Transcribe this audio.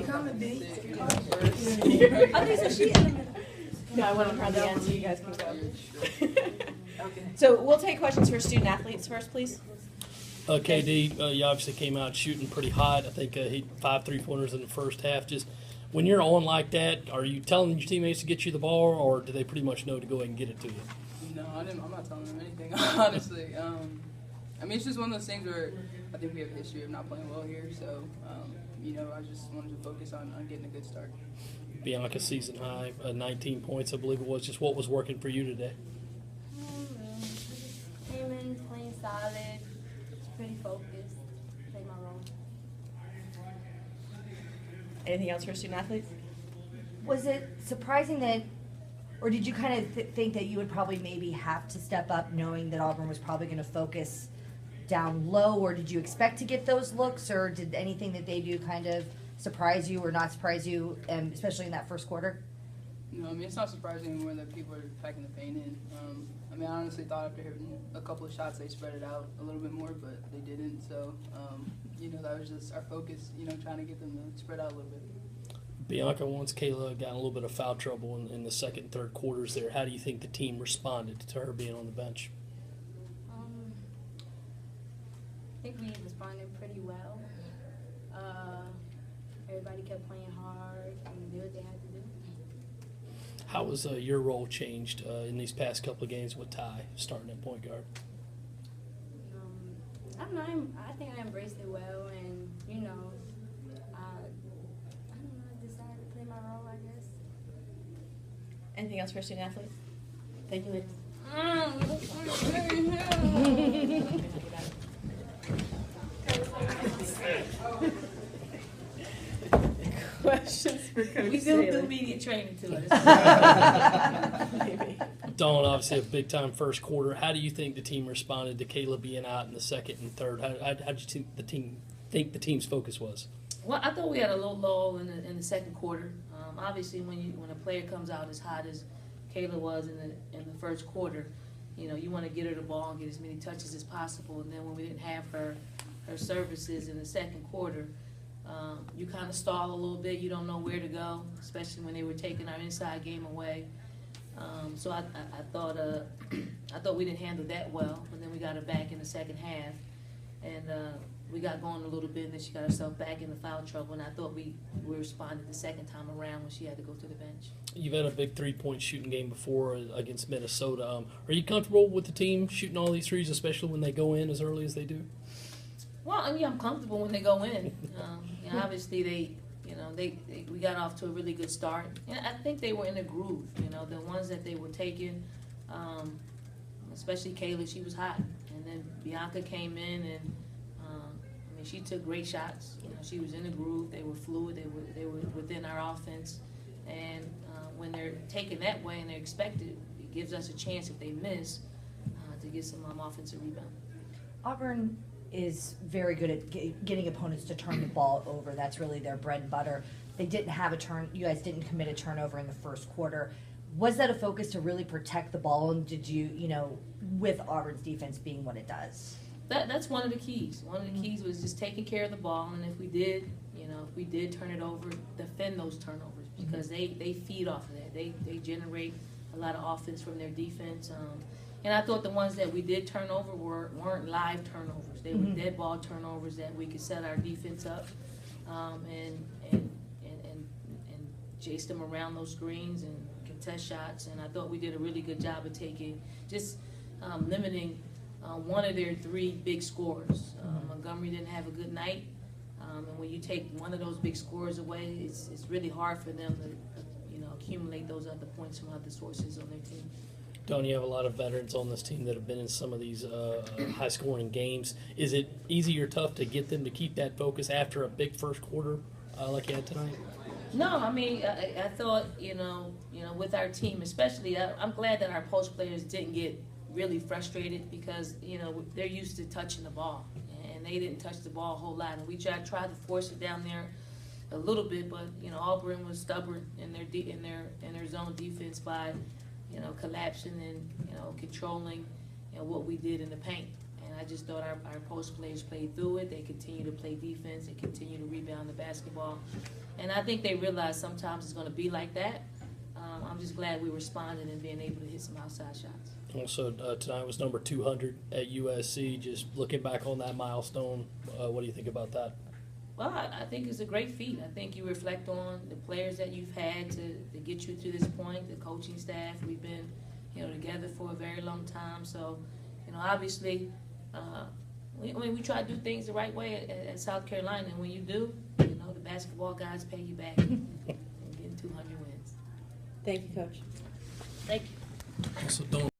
Comment, B. I think so. She in the middle. No, I went on the end, so you guys can go. Okay. So we'll take questions for student athletes first, please. KD, you obviously came out shooting pretty hot. I think he 5 3-pointers in the first half. Just when you're on like that, are you telling your teammates to get you the ball, or do they pretty much know to go ahead and get it to you? No, I'm not telling them anything, honestly. I mean, it's just one of those things where I think we have a history of not playing well here. So, I just wanted to focus on getting a good start. Bianca season high, 19 points, I believe it was. Just what was working for you today? Came in playing solid, pretty focused, played my role. Anything else for student athletes? Was it surprising that, or did you kind of think that you would probably maybe have to step up knowing that Auburn was probably going to focus down low, or did you expect to get those looks, or did anything that they do kind of surprise you or not surprise you, especially in that first quarter? No, I mean, it's not surprising anymore that people are packing the paint in. I mean, I honestly thought after hitting a couple of shots, they spread it out a little bit more, but they didn't. So, that was just our focus, trying to get them to spread out a little bit. Bianca, once Kaela got in a little bit of foul trouble in the second and third quarters there, how do you think the team responded to her being on the bench? I think we responded pretty well. Everybody kept playing hard and did what they had to do. How has your role changed in these past couple of games with Ty starting at point guard? I don't know. I think I embraced it well, and I decided to play my role, I guess. Anything else for student athletes? Thank you, ladies. Questions for Coach We Staley? do media training to us. Dawn, obviously a big-time first quarter. How do you think the team responded to Kaela being out in the second and third? How did you think the team's focus was? Well, I thought we had a little lull in the second quarter. Obviously, when a player comes out as hot as Kaela was in the first quarter, you want to get her the ball and get as many touches as possible. And then when we didn't have her services in the second quarter, you kind of stall a little bit. You don't know where to go, especially when they were taking our inside game away. So I thought we didn't handle that well, and then we got her back in the second half, and we got going a little bit, and then she got herself back in the foul trouble, and I thought we responded the second time around when she had to go to the bench. You've had a big three-point shooting game before against Minnesota. Are you comfortable with the team shooting all these threes, especially when they go in as early as they do? Well, I mean, I'm comfortable when they go in. Obviously, we got off to a really good start. And I think they were in a groove. The ones that they were taking, especially Kaela, she was hot. And then Bianca came in, and she took great shots. She was in a groove. They were fluid. They were within our offense. And when they're taken that way and they're expected, it gives us a chance if they miss to get some offensive rebound. Auburn is very good at getting opponents to turn the ball over. That's really their bread and butter. They didn't have a turn. You guys didn't commit a turnover in the first quarter. Was that a focus to really protect the ball? And did you, with Auburn's defense being what it does? That's one of the keys. One of the keys was just taking care of the ball, and if we did turn it over, defend those turnovers, because they feed off of that. They generate a lot of offense from their defense. And I thought the ones that we did turn over weren't live turnovers. They were dead ball turnovers that we could set our defense up and chase them around those screens and contest shots. And I thought we did a really good job of limiting one of their three big scorers. Montgomery didn't have a good night, and when you take one of those big scorers away, it's really hard for them to accumulate those other points from other sources on their team. Don, you have a lot of veterans on this team that have been in some of these high-scoring games. Is it easy or tough to get them to keep that focus after a big first quarter like you had tonight? No, I mean, I thought, with our team, especially, I'm glad that our post players didn't get really frustrated because, they're used to touching the ball, and they didn't touch the ball a whole lot. And we tried to force it down there a little bit, but, Auburn was stubborn in their zone defense by collapsing and, controlling what we did in the paint. And I just thought our post players played through it. They continue to play defense. They continue to rebound the basketball. And I think they realize sometimes it's going to be like that. I'm just glad we responded and being able to hit some outside shots. Also, tonight was number 200 at USC. Just looking back on that milestone, what do you think about that? Well, I think it's a great feat. I think you reflect on the players that you've had to get you to this point, the coaching staff. We've been, together for a very long time. So, obviously, we try to do things the right way at South Carolina. And when you do, the basketball guys pay you back and getting 200 wins. Thank you, Coach. Thank you. So don't